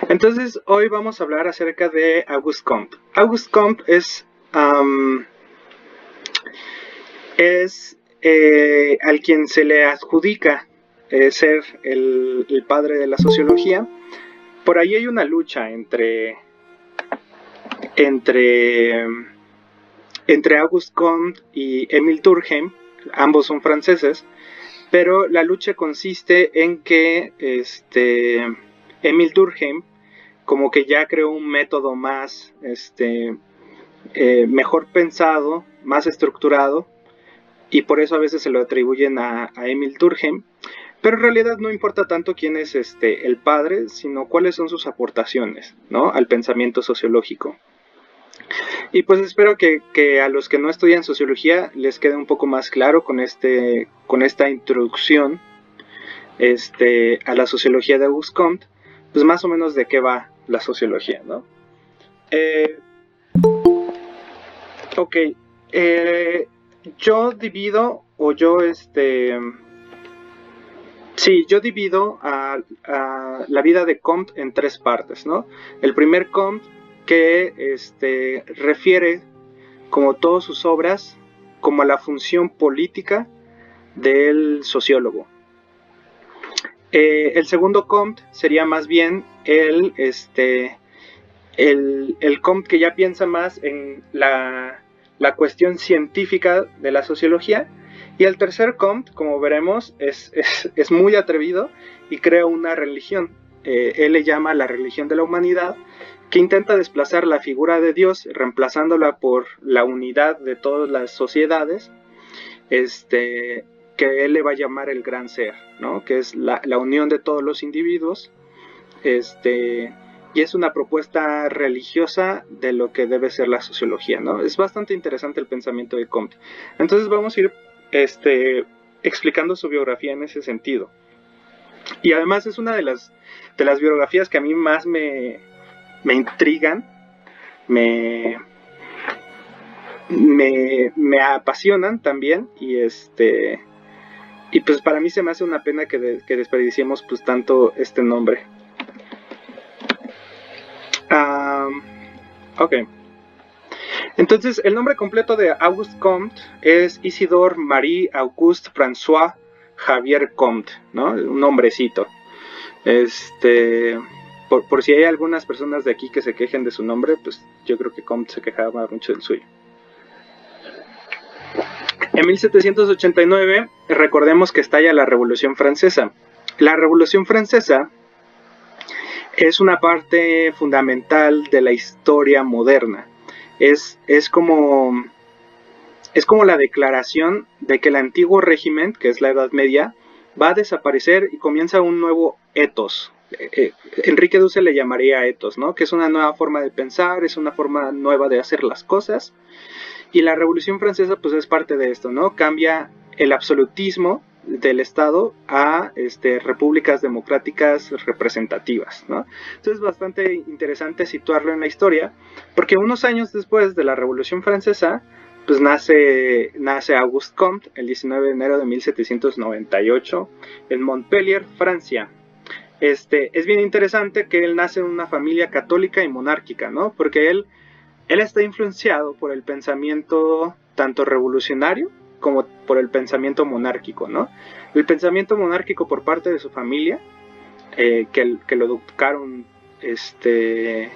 Entonces, hoy vamos a hablar acerca de Auguste Comte. Auguste Comte es al quien se le adjudica ser el padre de la sociología. Por ahí hay una lucha entre, entre Auguste Comte y Émile Durkheim. Ambos son franceses, pero la lucha consiste en que Émile Durkheim como que ya creó un método más mejor pensado, más estructurado, y por eso a veces se lo atribuyen a Émile Durkheim, pero en realidad no importa tanto quién es el padre, sino cuáles son sus aportaciones, ¿no?, al pensamiento sociológico. Y pues espero que a los que no estudian sociología les quede un poco más claro con esta introducción a la sociología de Auguste Comte, pues más o menos de qué va la sociología, ¿no? Ok, yo divido, o yo yo divido a la vida de Comte en tres partes, ¿no? El primer Comte que refiere como todas sus obras como a la función política del sociólogo. El segundo Comte sería más bien el Comte que ya piensa más en la cuestión científica de la sociología. Y el tercer Comte, como veremos, es muy atrevido y crea una religión. Él le llama la religión de la humanidad, que intenta desplazar la figura de Dios, reemplazándola por la unidad de todas las sociedades, que él le va a llamar el gran ser, ¿no?, que es la unión de todos los individuos, y es una propuesta religiosa de lo que debe ser la sociología, ¿no? Es bastante interesante el pensamiento de Comte. Entonces vamos a ir explicando su biografía en ese sentido. Y además es una de las biografías que a mí más me intrigan, me apasionan también, y pues para mí se me hace una pena que desperdiciemos pues tanto este nombre. Ok. Entonces, el nombre completo de Auguste Comte es Isidore Marie Auguste François Javier Comte, ¿no? Un nombrecito. Por si hay algunas personas de aquí que se quejen de su nombre, pues yo creo que Comte se quejaba mucho del suyo. En 1789, recordemos que estalla la Revolución Francesa. La Revolución Francesa es una parte fundamental de la historia moderna. Es como la declaración de que el antiguo régimen, que es la Edad Media, va a desaparecer y comienza un nuevo ethos. Enrique Dussel le llamaría ethos, ¿no?, que es una nueva forma de pensar, es una forma nueva de hacer las cosas. Y la Revolución Francesa pues es parte de esto, ¿no? Cambia el absolutismo del Estado a repúblicas democráticas representativas, ¿no? Entonces es bastante interesante situarlo en la historia, porque unos años después de la Revolución Francesa, pues nace Auguste Comte el 19 de enero de 1798 en Montpellier, Francia. Es bien interesante que él nace en una familia católica y monárquica, ¿no? Porque él está influenciado por el pensamiento tanto revolucionario como por el pensamiento monárquico, ¿no? El pensamiento monárquico por parte de su familia, que lo educaron, que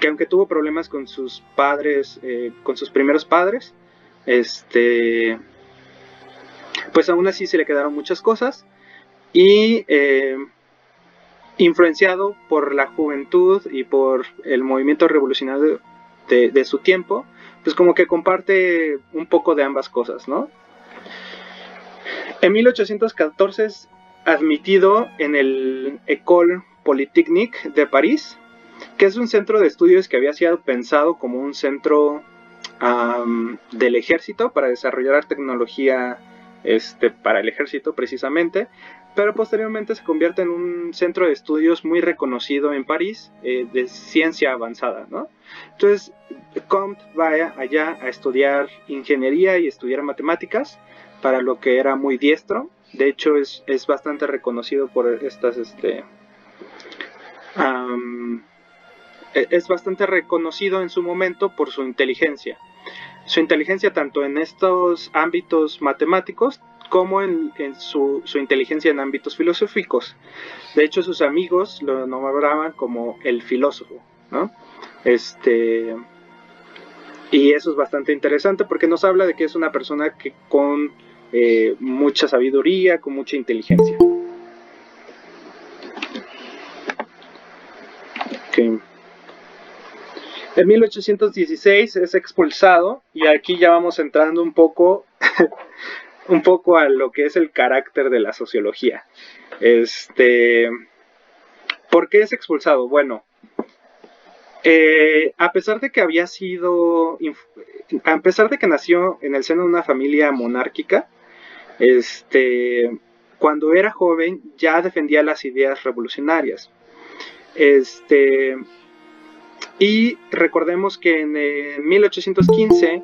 aunque tuvo problemas con sus padres, con sus primeros padres, pues aún así se le quedaron muchas cosas, y influenciado por la juventud y por el movimiento revolucionario de su tiempo, pues como que comparte un poco de ambas cosas, ¿no? En 1814 es admitido en el École Polytechnique de París, que es un centro de estudios que había sido pensado como un centro del ejército para desarrollar tecnología para el ejército precisamente, pero posteriormente se convierte en un centro de estudios muy reconocido en París, de ciencia avanzada, ¿no? Entonces Comte va allá a estudiar ingeniería y estudiar matemáticas, para lo que era muy diestro. De hecho es bastante reconocido por estas es bastante reconocido en su momento por su inteligencia. Su inteligencia tanto en estos ámbitos matemáticos como en su inteligencia en ámbitos filosóficos. De hecho, sus amigos lo nombraban como el filósofo, ¿no? Y eso es bastante interesante porque nos habla de que es una persona que con mucha sabiduría, con mucha inteligencia. Okay. En 1816 es expulsado y aquí ya vamos entrando un poco a lo que es el carácter de la sociología. ¿Por qué es expulsado? Bueno, a pesar de que a pesar de que nació en el seno de una familia monárquica, cuando era joven ya defendía las ideas revolucionarias. Y recordemos que en 1815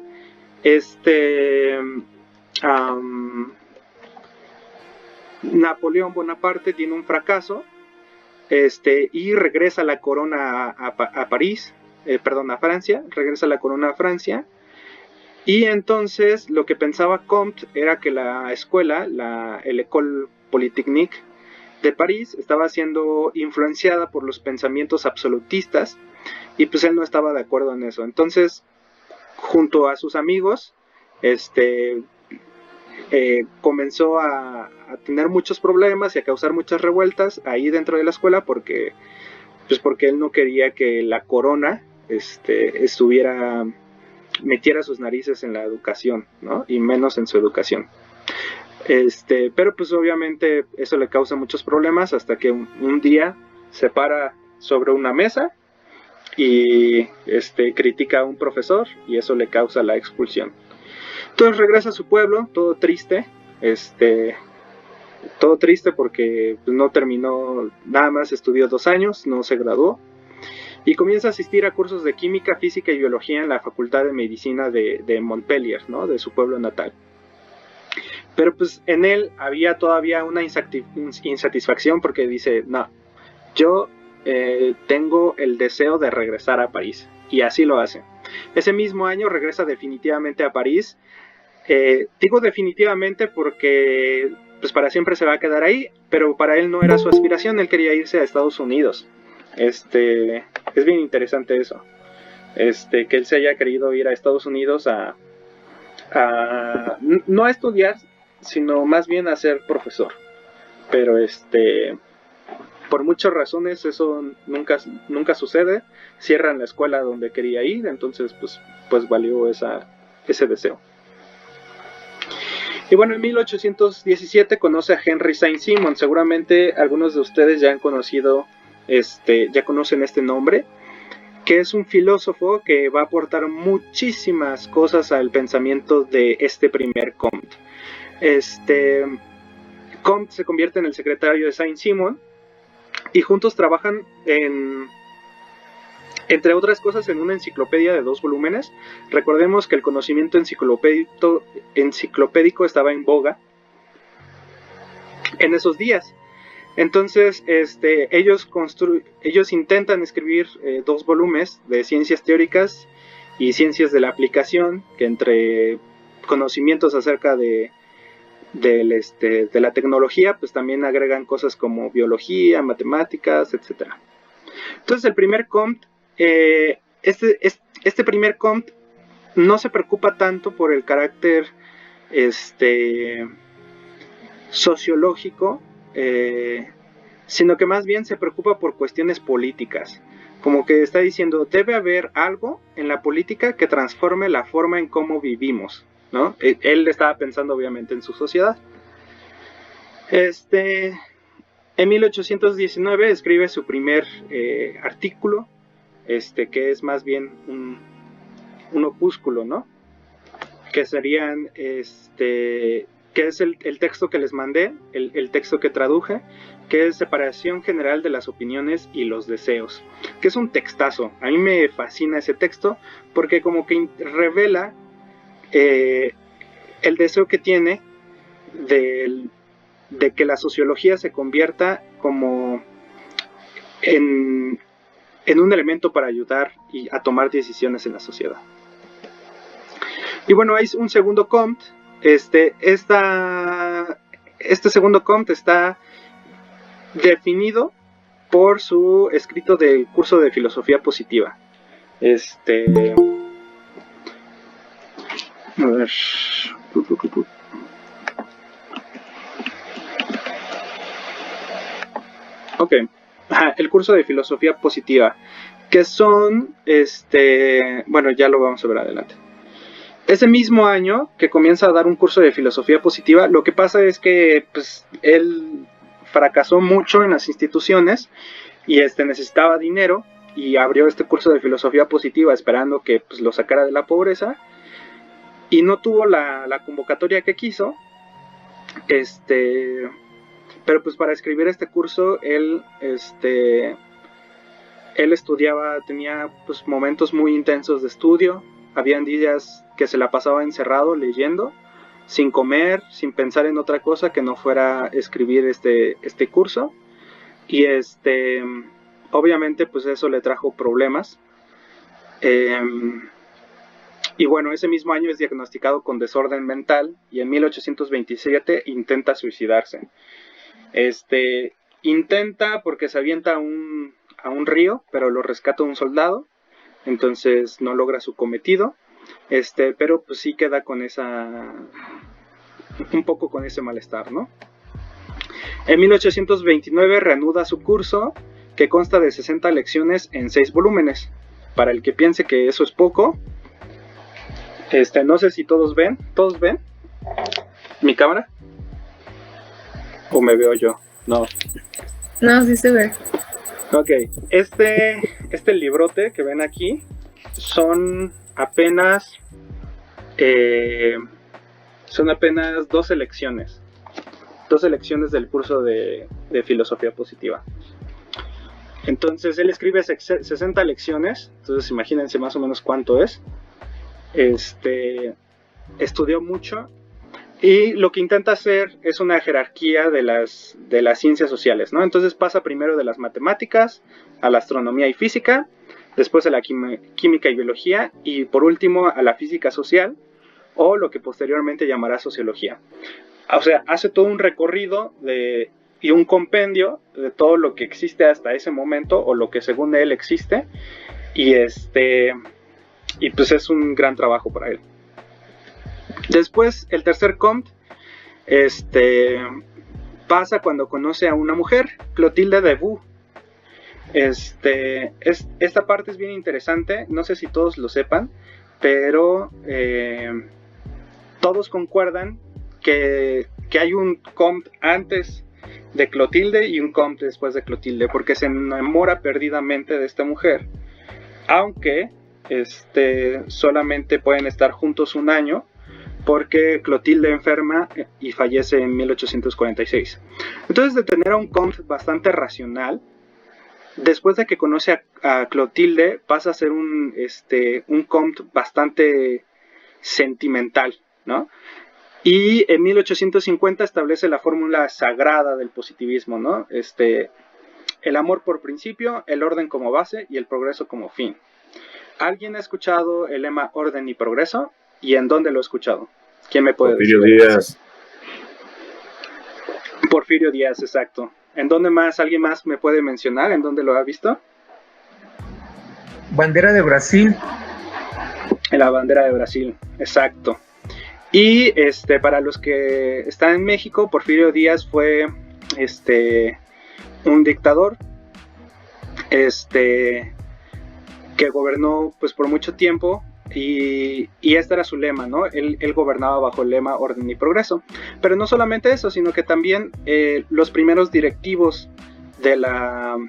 Napoleón Bonaparte tiene un fracaso y regresa la corona a París, a Francia, regresa la corona a Francia. Y entonces lo que pensaba Comte era que la escuela, el École Polytechnique de París, estaba siendo influenciada por los pensamientos absolutistas y pues él no estaba de acuerdo en eso. Entonces, junto a sus amigos, comenzó a tener muchos problemas y a causar muchas revueltas ahí dentro de la escuela porque él no quería que la corona metiera sus narices en la educación, ¿no? Y menos en su educación. Pero pues obviamente eso le causa muchos problemas hasta que un día se para sobre una mesa y critica a un profesor y eso le causa la expulsión. Entonces regresa a su pueblo, todo triste, porque pues, no terminó, nada más estudió 2 años, no se graduó, y comienza a asistir a cursos de química, física y biología en la Facultad de Medicina de Montpellier, ¿no? De su pueblo natal. Pero pues en él había todavía una insatisfacción porque dice, no, yo tengo el deseo de regresar a París, y así lo hace. Ese mismo año regresa definitivamente a París. Digo definitivamente porque pues para siempre se va a quedar ahí, pero para él no era su aspiración, él quería irse a Estados Unidos. Es bien interesante eso, que él se haya querido ir a Estados Unidos no a estudiar, sino más bien a ser profesor. Pero por muchas razones eso nunca sucede. Cierran la escuela donde quería ir, entonces pues valió ese deseo. Y bueno, en 1817 conoce a Henry Saint-Simon. Seguramente algunos de ustedes ya han conocido, ya conocen este nombre, que es un filósofo que va a aportar muchísimas cosas al pensamiento de este primer Comte. Comte se convierte en el secretario de Saint-Simon y juntos trabajan entre otras cosas, en una enciclopedia de 2 volúmenes. Recordemos que el conocimiento enciclopédico estaba en boga en esos días. Entonces, ellos intentan escribir 2 volúmenes de ciencias teóricas y ciencias de la aplicación, que entre conocimientos acerca de la tecnología, pues también agregan cosas como biología, matemáticas, etc. Entonces, el primer Comte, este primer Comte no se preocupa tanto por el carácter sociológico, sino que más bien se preocupa por cuestiones políticas. Como que está diciendo, debe haber algo en la política que transforme la forma en cómo vivimos, ¿no? Él estaba pensando obviamente en su sociedad. En 1819 escribe su primer artículo, que es más bien un opúsculo, ¿no? Que serían, que es el texto que les mandé, el texto que traduje, que es Separación General de las Opiniones y los Deseos, que es un textazo. A mí me fascina ese texto porque como que revela el deseo que tiene de que la sociología se convierta como en en un elemento para ayudar a tomar decisiones en la sociedad. Y bueno, hay un segundo Comte. Este segundo Comte está definido por su escrito del curso de filosofía positiva. A ver. Ok. El curso de filosofía positiva. Que son, bueno, ya lo vamos a ver adelante. Ese mismo año que comienza a dar un curso de filosofía positiva, lo que pasa es que pues, él fracasó mucho en las instituciones y necesitaba dinero y abrió este curso de filosofía positiva esperando que pues, lo sacara de la pobreza y no tuvo la convocatoria que quiso. Pero pues para escribir este curso él estudiaba, tenía pues momentos muy intensos de estudio. Habían días que se la pasaba encerrado leyendo, sin comer, sin pensar en otra cosa que no fuera escribir este curso. Y obviamente pues eso le trajo problemas. Y bueno, ese mismo año es diagnosticado con desorden mental y en 1827 intenta suicidarse. Intenta porque se avienta a un río, pero lo rescata un soldado, entonces no logra su cometido, pero pues sí queda con un poco con ese malestar, ¿no? En 1829 reanuda su curso, que consta de 60 lecciones en 6 volúmenes. Para el que piense que eso es poco, no sé si todos ven mi cámara, o me veo yo, no, sí se ve. Ok, este librote que ven aquí son apenas 12 lecciones del curso de filosofía positiva. Entonces él escribe 60 lecciones, entonces imagínense más o menos cuánto es. Estudió mucho y lo que intenta hacer es una jerarquía de las ciencias sociales, ¿no? Entonces pasa primero de las matemáticas a la astronomía y física, después a la química y biología y por último a la física social o lo que posteriormente llamará sociología. O sea, hace todo un recorrido y un compendio de todo lo que existe hasta ese momento o lo que según él existe y pues es un gran trabajo para él. Después, el tercer Comte pasa cuando conoce a una mujer, Clotilde de Boulle. Esta parte es bien interesante, no sé si todos lo sepan, pero todos concuerdan que hay un Comte antes de Clotilde y un Comte después de Clotilde, porque se enamora perdidamente de esta mujer, aunque solamente pueden estar juntos un año, porque Clotilde enferma y fallece en 1846. Entonces, de tener a un Comte bastante racional, después de que conoce a Clotilde, pasa a ser un Comte bastante sentimental, ¿no? Y en 1850 establece la fórmula sagrada del positivismo, ¿no? El amor por principio, el orden como base y el progreso como fin. ¿Alguien ha escuchado el lema orden y progreso? ¿Y en dónde lo ha escuchado? ¿Quién me puede decir? Porfirio Díaz. Porfirio Díaz, exacto. ¿En dónde más? ¿Alguien más me puede mencionar? ¿En dónde lo ha visto? Bandera de Brasil. En la bandera de Brasil, exacto. Y para los que están en México, Porfirio Díaz fue un dictador que gobernó pues por mucho tiempo y este era su lema, ¿no? Él gobernaba bajo el lema orden y progreso. Pero no solamente eso, sino que también los primeros directivos de la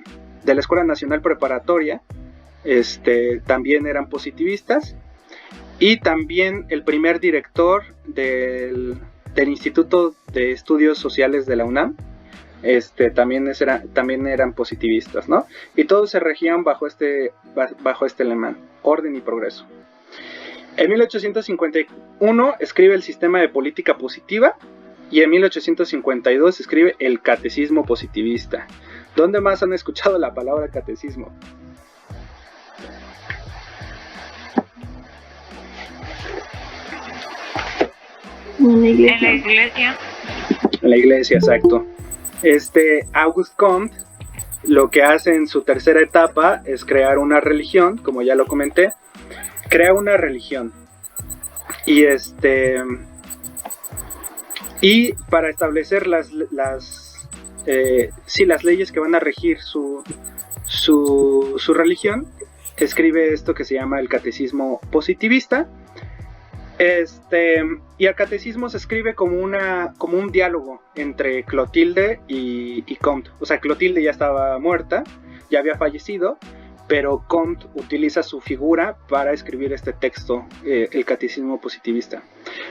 Escuela Nacional Preparatoria también eran positivistas. Y también el primer director del Instituto de Estudios Sociales de la UNAM también eran positivistas, ¿no? Y todos se regían bajo este lema, orden y progreso. En 1851 escribe el Sistema de Política Positiva y en 1852 escribe el Catecismo Positivista. ¿Dónde más han escuchado la palabra catecismo? En la En iglesia. la iglesia. En la iglesia, exacto. Auguste Comte lo que hace en su tercera etapa es crear una religión, como ya lo comenté, crea una religión. Y para establecer las leyes que van a regir su religión, escribe esto que se llama el catecismo positivista. Y el catecismo se escribe como un diálogo entre Clotilde y Comte. O sea, Clotilde ya estaba muerta, ya había fallecido, pero Comte utiliza su figura para escribir este texto, el catecismo positivista.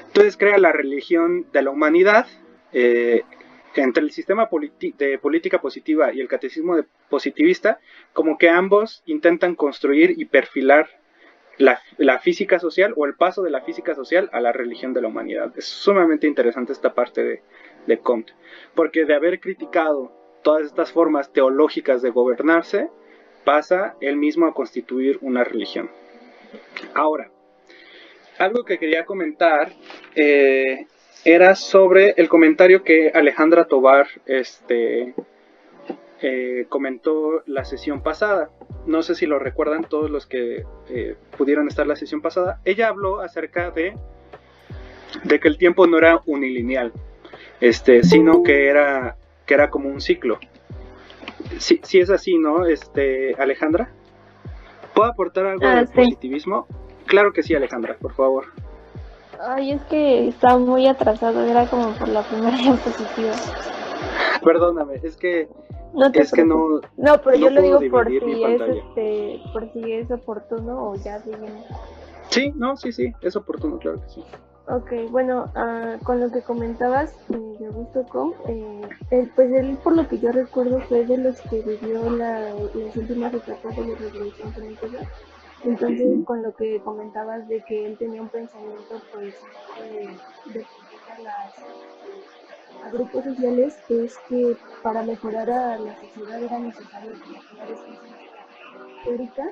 Entonces crea la religión de la humanidad. Entre el sistema de política positiva y el catecismo positivista, como que ambos intentan construir y perfilar la física social, o el paso de la física social a la religión de la humanidad. Es sumamente interesante esta parte de Comte, porque de haber criticado todas estas formas teológicas de gobernarse, pasa él mismo a constituir una religión. Ahora, algo que quería comentar era sobre el comentario que Alejandra Tovar comentó la sesión pasada. No sé si lo recuerdan todos los que pudieron estar la sesión pasada. Ella habló acerca de que el tiempo no era unilineal, sino que era como un ciclo. Sí es así, ¿no, Alejandra? ¿Puedo aportar algo del positivismo? Claro que sí, Alejandra, por favor. Ay, es que estaba muy atrasado, era como por la primera diapositiva. Perdóname, es que no, pero yo lo digo por si es oportuno o ya seguimos. Sí, es oportuno, claro que sí. Ok, bueno, con lo que comentabas de Augusto Comte, él, por lo que yo recuerdo, fue de los que vivió las últimas etapas de la Revolución Francesa. Entonces, con lo que comentabas de que él tenía un pensamiento, pues, de a grupos sociales, es que para mejorar a la sociedad era necesario crear esta sociedad teórica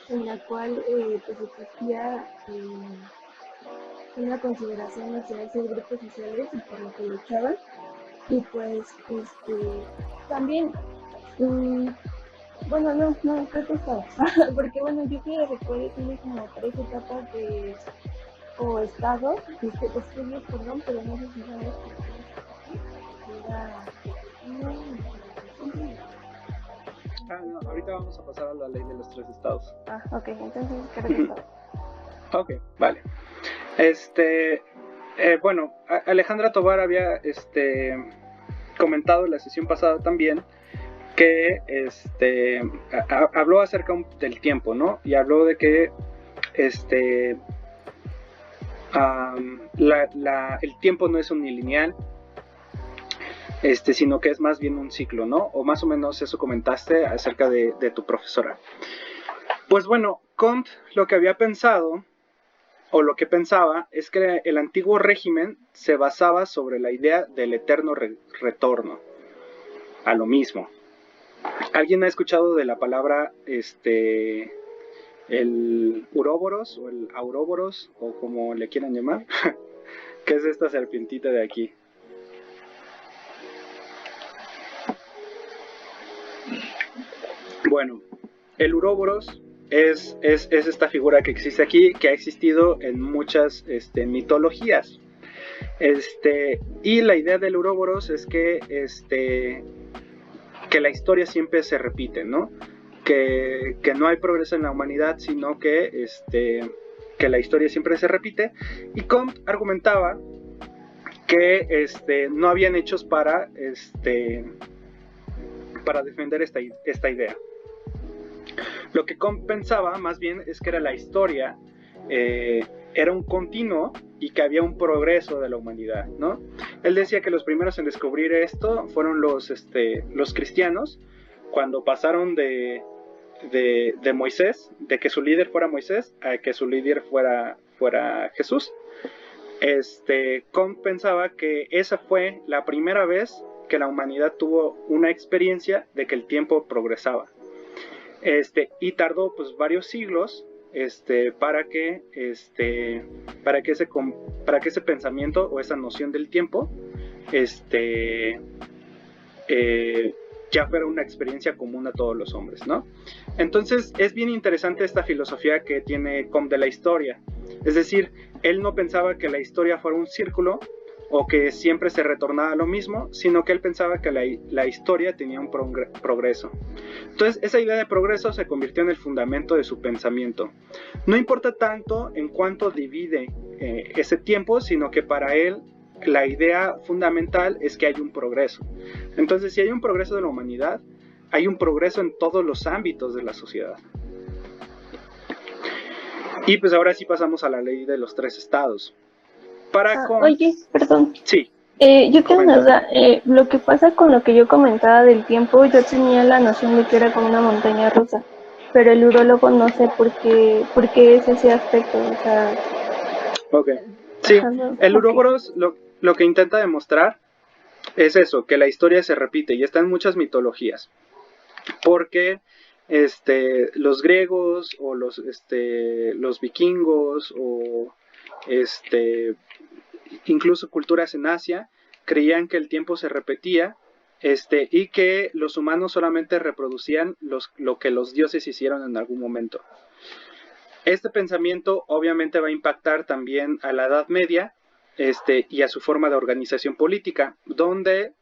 en la cual pues existía una consideración hacia esos grupos sociales y por lo que luchaban. Y pues también bueno, no creo que estaba porque bueno, yo que recuerdo tiene como 3 etapas o estados estudios, perdón, pero no sé si sabes no, ahorita vamos a pasar a la ley de los 3 estados. Ok, entonces creo que está. Ok, vale. Bueno, Alejandra Tovar había comentado en la sesión pasada también que habló acerca del tiempo, ¿no? Y habló de que el tiempo no es unilineal, sino que es más bien un ciclo, ¿no? O más o menos eso comentaste acerca de tu profesora. Pues bueno, Comte lo que había pensado, o lo que pensaba, es que el antiguo régimen se basaba sobre la idea del eterno retorno a lo mismo. ¿Alguien ha escuchado de la palabra el uróboros o el auróboros, o como le quieran llamar? ¿Qué es esta serpientita de aquí? Bueno, el uróboros es esta figura que existe aquí, que ha existido en muchas mitologías. Y la idea del uróboros es que la historia siempre se repite, ¿no? Que no hay progreso en la humanidad, sino que la historia siempre se repite. Y Comte argumentaba que no habían hechos para defender esta idea. Lo que Comte pensaba más bien es que era la historia era un continuo y que había un progreso de la humanidad, ¿no? Él decía que los primeros en descubrir esto fueron los cristianos, cuando pasaron de Moisés, de que su líder fuera Moisés, a que su líder fuera Jesús. Comte pensaba que esa fue la primera vez que la humanidad tuvo una experiencia de que el tiempo progresaba. Y tardó pues varios siglos para que para que ese pensamiento o esa noción del tiempo ya fuera una experiencia común a todos los hombres, ¿no? Entonces es bien interesante esta filosofía que tiene Comte de la historia. Es decir, él no pensaba que la historia fuera un círculo o que siempre se retornaba a lo mismo, sino que él pensaba que la historia tenía un progreso. Entonces esa idea de progreso se convirtió en el fundamento de su pensamiento. No importa tanto en cuánto divide ese tiempo, sino que para él la idea fundamental es que hay un progreso. Entonces, si hay un progreso de la humanidad, hay un progreso en todos los ámbitos de la sociedad. Y pues ahora sí pasamos a la ley de los 3 estados. Oye, perdón. Sí. Yo tengo una duda. Lo que pasa con lo que yo comentaba del tiempo, yo tenía la noción de que era como una montaña rusa, pero el urólogo no sé por qué es ese aspecto. O sea, ok. Sí, el Uroboros lo que intenta demostrar es eso, que la historia se repite y está en muchas mitologías. Porque los griegos o los vikingos o incluso culturas en Asia creían que el tiempo se repetía y que los humanos solamente reproducían lo que los dioses hicieron en algún momento. Este pensamiento obviamente va a impactar también a la Edad Media y a su forma de organización política, donde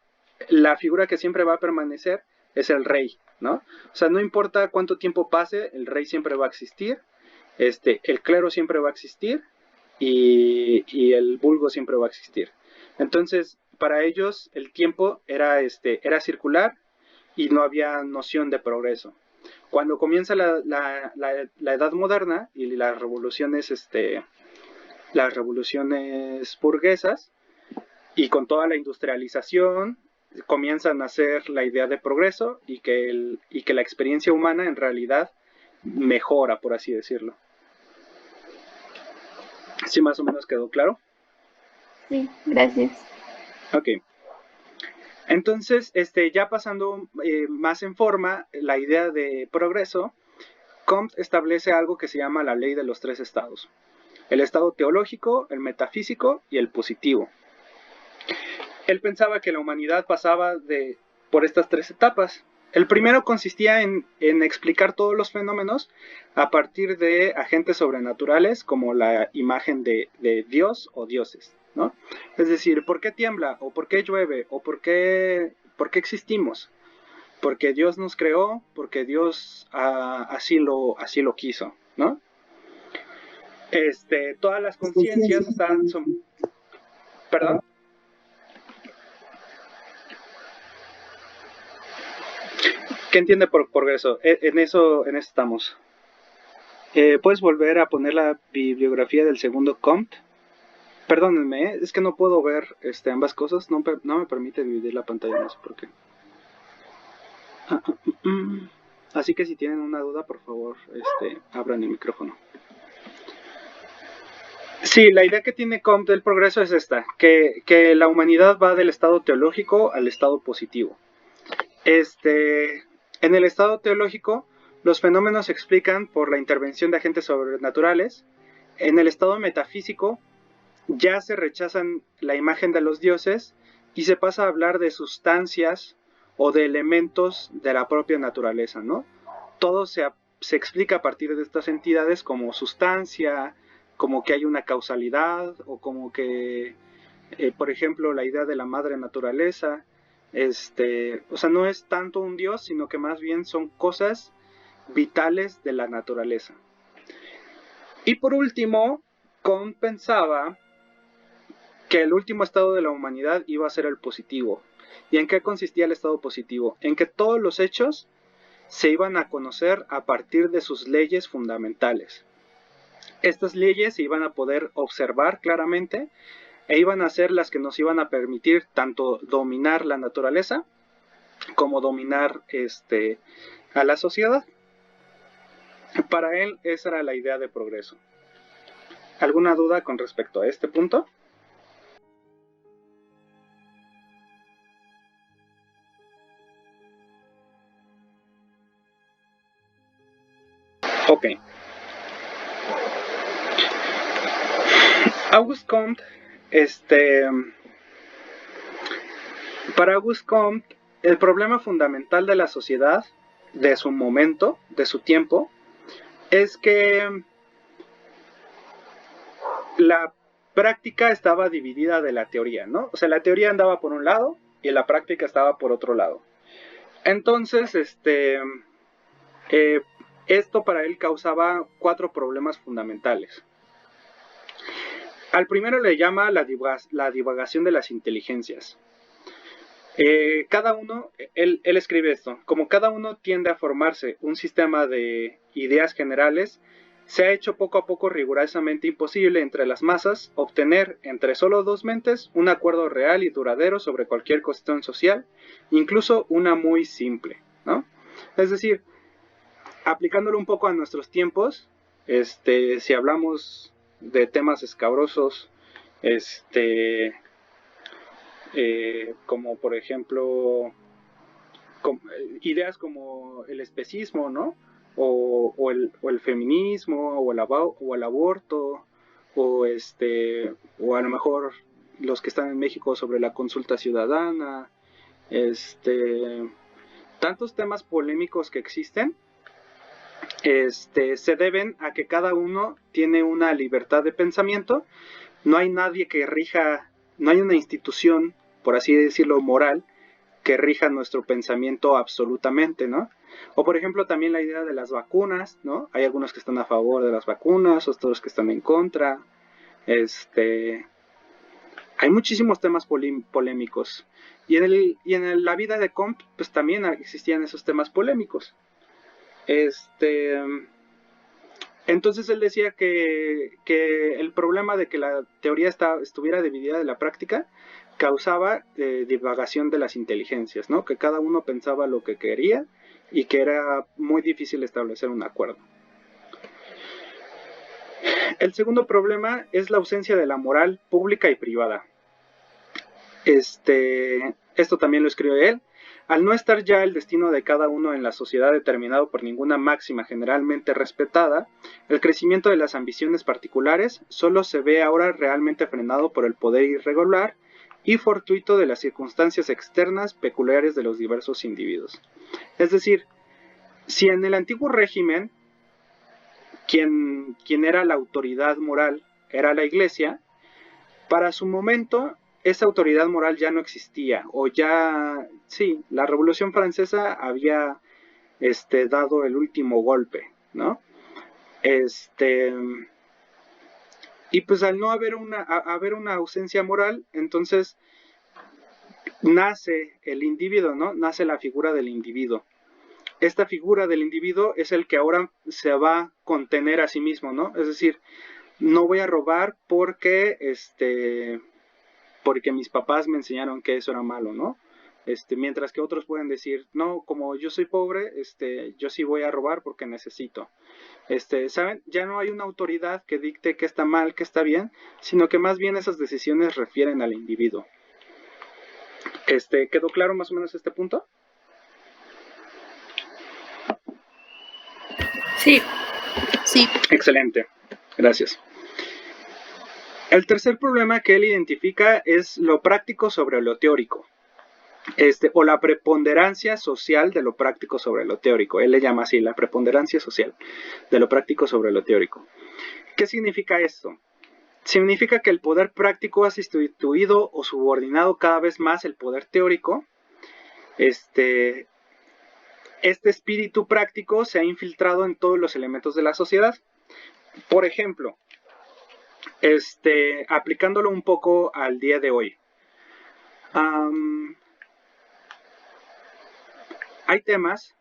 la figura que siempre va a permanecer es el rey, ¿no? O sea, no importa cuánto tiempo pase, el rey siempre va a existir, el clero siempre va a existir y el vulgo siempre va a existir. Entonces, para ellos el tiempo era circular y no había noción de progreso. Cuando comienza la edad moderna y las revoluciones burguesas y con toda la industrialización comienzan a hacer la idea de progreso y que la experiencia humana en realidad mejora, por así decirlo. ¿Sí más o menos quedó claro? Sí, gracias. Ok. Entonces, ya pasando más en forma, la idea de progreso, Comte establece algo que se llama la ley de los 3 estados. El estado teológico, el metafísico y el positivo. Él pensaba que la humanidad pasaba por estas 3 etapas. El primero consistía en explicar todos los fenómenos a partir de agentes sobrenaturales como la imagen de Dios o dioses, ¿no? Es decir, ¿por qué tiembla? ¿O por qué llueve? ¿O por qué existimos? Porque Dios nos creó, porque Dios así lo quiso, ¿no? Todas las conciencias son... ¿Perdón? ¿Qué entiende por progreso? En eso estamos. ¿Puedes volver a poner la bibliografía del segundo Comte? Perdónenme, es que no puedo ver ambas cosas. No me permite dividir la pantalla, no sé por qué. Así que si tienen una duda, por favor, abran el micrófono. Sí, la idea que tiene Comte del progreso es esta, que la humanidad va del estado teológico al estado positivo. En el estado teológico, los fenómenos se explican por la intervención de agentes sobrenaturales. En el estado metafísico, ya se rechazan la imagen de los dioses y se pasa a hablar de sustancias o de elementos de la propia naturaleza, ¿no? Todo se explica a partir de estas entidades como sustancia, como que hay una causalidad o como que, por ejemplo, la idea de la madre naturaleza. O sea, no es tanto un dios, sino que más bien son cosas vitales de la naturaleza. Y por último, Comte pensaba que el último estado de la humanidad iba a ser el positivo. ¿Y en qué consistía el estado positivo? En que todos los hechos se iban a conocer a partir de sus leyes fundamentales. Estas leyes se iban a poder observar claramente e iban a ser las que nos iban a permitir tanto dominar la naturaleza como dominar a la sociedad. Para él esa era la idea de progreso. ¿Alguna duda con respecto a este punto? Ok. Auguste Comte, para Auguste Comte, el problema fundamental de la sociedad, de su momento, de su tiempo, es que la práctica estaba dividida de la teoría, ¿no? O sea, la teoría andaba por un lado y la práctica estaba por otro lado. Entonces, esto para él causaba 4 problemas fundamentales. Al primero le llama la divagación de las inteligencias. Cada uno, él escribe esto, como cada uno tiende a formarse un sistema de ideas generales, se ha hecho poco a poco rigurosamente imposible entre las masas obtener entre solo 2 mentes un acuerdo real y duradero sobre cualquier cuestión social, incluso una muy simple, ¿no? Es decir, aplicándolo un poco a nuestros tiempos, si hablamos de temas escabrosos, como por ejemplo ideas como el especismo, ¿no? O el feminismo, o el aborto, o a lo mejor los que están en México sobre la consulta ciudadana, tantos temas polémicos que existen, se deben a que cada uno tiene una libertad de pensamiento, no hay nadie que rija, no hay una institución, por así decirlo, moral, que rija nuestro pensamiento absolutamente, ¿no? O por ejemplo también la idea de las vacunas, ¿no? Hay algunos que están a favor de las vacunas, otros que están en contra. Hay muchísimos temas polémicos. Y en la vida de Comte, pues también existían esos temas polémicos. Entonces él decía que el problema de que la teoría estuviera dividida de la práctica causaba divagación de las inteligencias, ¿no? Que cada uno pensaba lo que quería y que era muy difícil establecer un acuerdo. El segundo problema es la ausencia de la moral pública y privada. Esto también lo escribe él. Al no estar ya el destino de cada uno en la sociedad determinado por ninguna máxima generalmente respetada, el crecimiento de las ambiciones particulares solo se ve ahora realmente frenado por el poder irregular y fortuito de las circunstancias externas peculiares de los diversos individuos. Es decir, si en el antiguo régimen quien era la autoridad moral era la Iglesia, para su momento esa autoridad moral ya no existía, o ya, sí, la Revolución Francesa había dado el último golpe, ¿no? Y pues al no haber una ausencia moral, entonces nace el individuo, ¿no? Nace la figura del individuo. Esta figura del individuo es el que ahora se va a contener a sí mismo, ¿no? Es decir, no voy a robar porque mis papás me enseñaron que eso era malo, ¿no? Mientras que otros pueden decir, no, como yo soy pobre, yo sí voy a robar porque necesito. ¿Saben? Ya no hay una autoridad que dicte qué está mal, qué está bien, sino que más bien esas decisiones refieren al individuo. ¿Quedó claro más o menos este punto? Sí. Sí. Excelente. Gracias. El tercer problema que él identifica es lo práctico sobre lo teórico. O la preponderancia social de lo práctico sobre lo teórico. Él le llama así, la preponderancia social de lo práctico sobre lo teórico. ¿Qué significa esto? Significa que el poder práctico ha sustituido o subordinado cada vez más el poder teórico. Este espíritu práctico se ha infiltrado en todos los elementos de la sociedad. Por ejemplo, aplicándolo un poco al día de hoy. Hay temas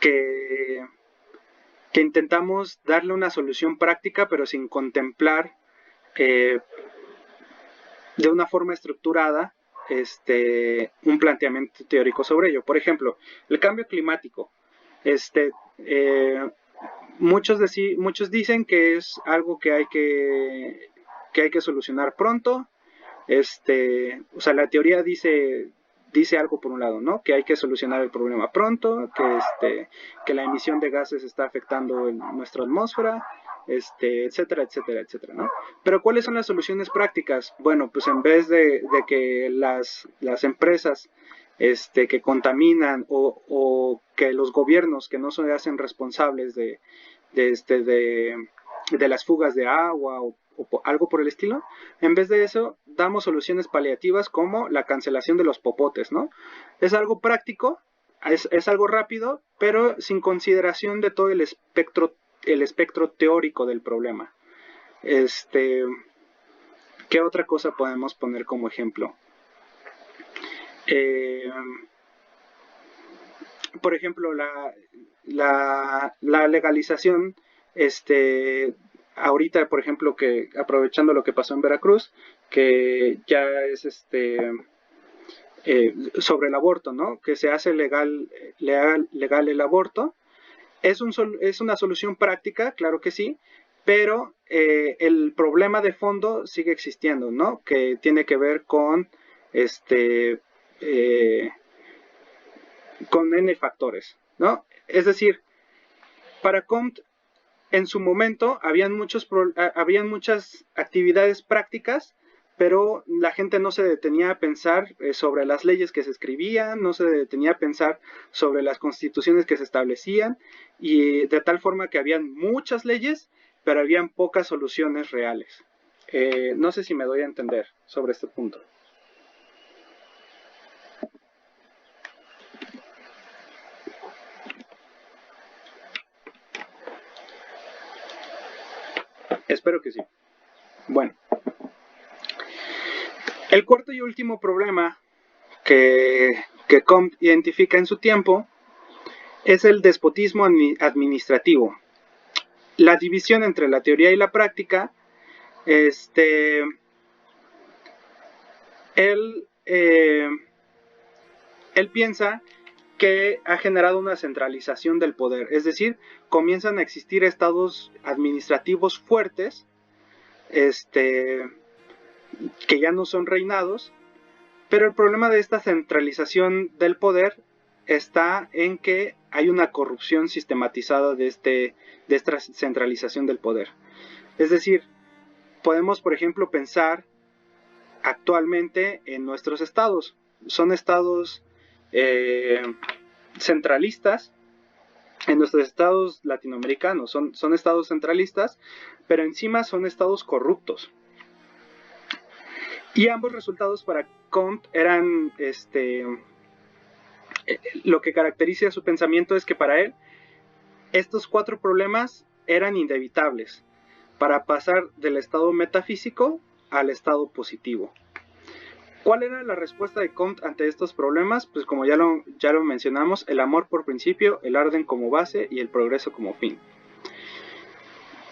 que intentamos darle una solución práctica, pero sin contemplar de una forma estructurada un planteamiento teórico sobre ello. Por ejemplo, el cambio climático. Muchos dicen que es algo que hay que solucionar pronto. O sea, la teoría dice dice algo por un lado, ¿no? Que hay que solucionar el problema pronto, que la emisión de gases está afectando nuestra atmósfera, etcétera, etcétera, etcétera, ¿no? Pero ¿cuáles son las soluciones prácticas? Bueno, pues en vez de que las empresas que contaminan o que los gobiernos que no se hacen responsables de las fugas de agua o algo por el estilo, en vez de eso damos soluciones paliativas como la cancelación de los popotes, ¿no? Es algo práctico, es algo rápido, pero sin consideración de todo el espectro teórico del problema. ¿Qué otra cosa podemos poner como ejemplo? Por ejemplo, la legalización, ahorita, por ejemplo, que aprovechando lo que pasó en Veracruz, que ya es sobre el aborto, ¿no? Que se hace legal el aborto. Es una solución práctica, claro que sí, pero el problema de fondo sigue existiendo, ¿no? Que tiene que ver con con N factores, ¿no? Es decir, para Comte, en su momento, habían muchas actividades prácticas, pero la gente no se detenía a pensar sobre las leyes que se escribían, no se detenía a pensar sobre las constituciones que se establecían, y de tal forma que habían muchas leyes, pero habían pocas soluciones reales. No sé si me doy a entender sobre este punto. Espero que sí. Bueno. El cuarto y último problema que Comte identifica en su tiempo es el despotismo administrativo. La división entre la teoría y la práctica, él piensa que ha generado una centralización del poder, es decir, comienzan a existir estados administrativos fuertes, que ya no son reinados, pero el problema de esta centralización del poder está en que hay una corrupción sistematizada de esta centralización del poder. Es decir, podemos, por ejemplo, pensar actualmente en nuestros estados. Son estados centralistas, en nuestros estados latinoamericanos, son estados centralistas, pero encima son estados corruptos. Y ambos resultados para Comte eran, lo que caracteriza su pensamiento es que para él estos 4 problemas eran inevitables para pasar del estado metafísico al estado positivo. ¿Cuál era la respuesta de Comte ante estos problemas? Pues como ya lo mencionamos, el amor por principio, el orden como base y el progreso como fin.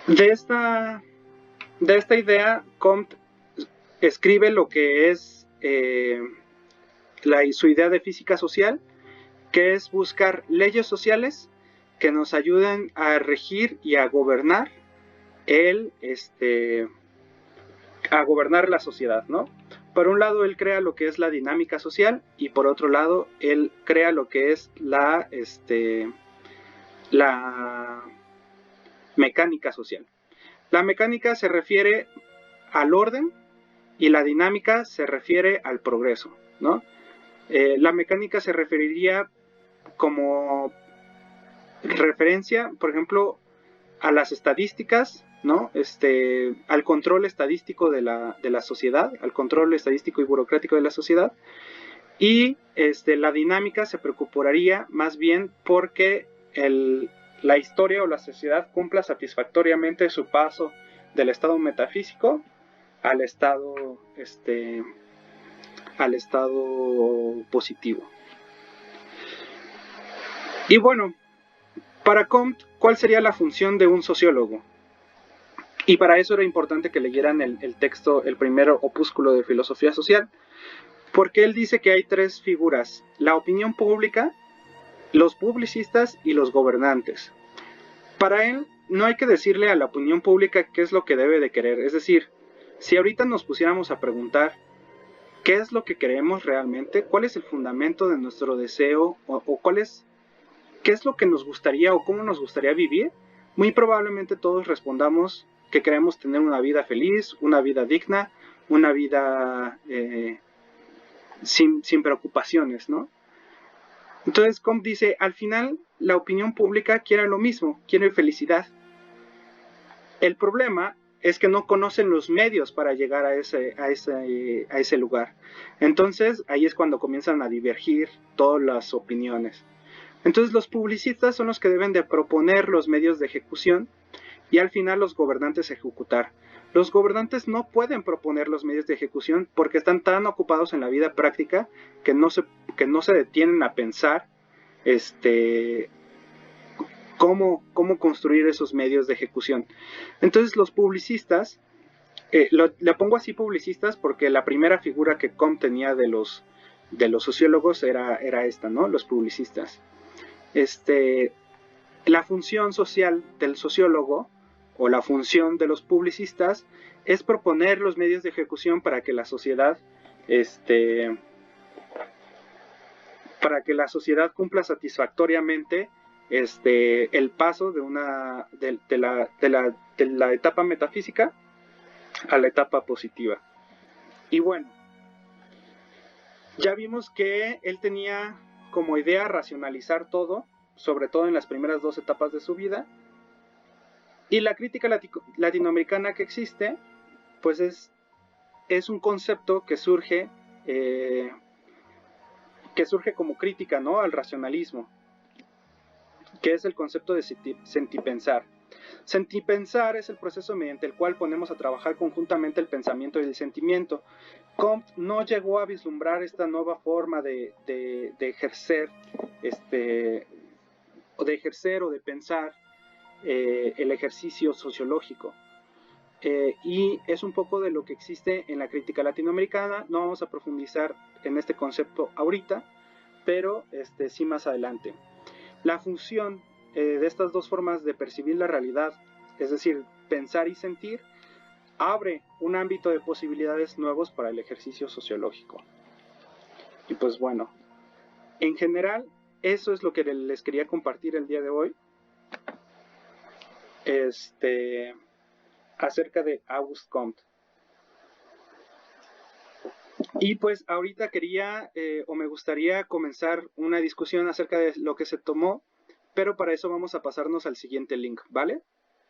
De esta idea, Comte escribe lo que es su idea de física social, que es buscar leyes sociales que nos ayuden a regir y a gobernar a gobernar la sociedad, ¿no? Por un lado, él crea lo que es la dinámica social y por otro lado, él crea lo que es la mecánica social. La mecánica se refiere al orden y la dinámica se refiere al progreso, ¿no? La mecánica se referiría como referencia, por ejemplo, a las estadísticas, ¿no? Al control estadístico de la sociedad, al control estadístico y burocrático de la sociedad. Y la dinámica se preocuparía más bien porque la historia o la sociedad cumpla satisfactoriamente su paso del estado metafísico al estado positivo. Y bueno, para Comte, ¿cuál sería la función de un sociólogo? Y para eso era importante que leyeran el texto, el primer opúsculo de filosofía social, porque él dice que hay 3 figuras: la opinión pública, los publicistas y los gobernantes. Para él, no hay que decirle a la opinión pública qué es lo que debe de querer. Es decir, si ahorita nos pusiéramos a preguntar ¿qué es lo que queremos realmente? ¿Cuál es el fundamento de nuestro deseo? ¿O qué es lo que nos gustaría o cómo nos gustaría vivir? Muy probablemente todos respondamos que queremos tener una vida feliz, una vida digna, una vida sin preocupaciones, ¿no? Entonces, Comte dice, al final la opinión pública quiere lo mismo, quiere felicidad. El problema es que no conocen los medios para llegar a ese lugar. Entonces, ahí es cuando comienzan a divergir todas las opiniones. Entonces, los publicistas son los que deben de proponer los medios de ejecución y al final los gobernantes ejecutar. Los gobernantes no pueden proponer los medios de ejecución porque están tan ocupados en la vida práctica que no se detienen a pensar cómo construir esos medios de ejecución. Entonces los publicistas, le pongo así publicistas porque la primera figura que Comte tenía de los sociólogos era esta, ¿no? Los publicistas. La función social del sociólogo o la función de los publicistas es proponer los medios de ejecución para que la sociedad cumpla satisfactoriamente el paso de la etapa metafísica a la etapa positiva. Y bueno, ya vimos que él tenía como idea racionalizar todo, sobre todo en las primeras 2 etapas de su vida. Y la crítica latinoamericana que existe, pues es un concepto que surge como crítica, ¿no?, al racionalismo, que es el concepto de sentipensar. Sentipensar es el proceso mediante el cual ponemos a trabajar conjuntamente el pensamiento y el sentimiento. Comte no llegó a vislumbrar esta nueva forma de ejercer o de pensar el ejercicio sociológico. Y es un poco de lo que existe en la crítica latinoamericana. No vamos a profundizar en este concepto ahorita, pero sí más adelante. La función de estas 2 formas de percibir la realidad, es decir, pensar y sentir, abre un ámbito de posibilidades nuevos para el ejercicio sociológico. Y pues bueno, en general, eso es lo que les quería compartir el día de hoy. Acerca de Auguste Comte. Y pues ahorita me gustaría comenzar una discusión acerca de lo que se tomó, pero para eso vamos a pasarnos al siguiente link, ¿vale?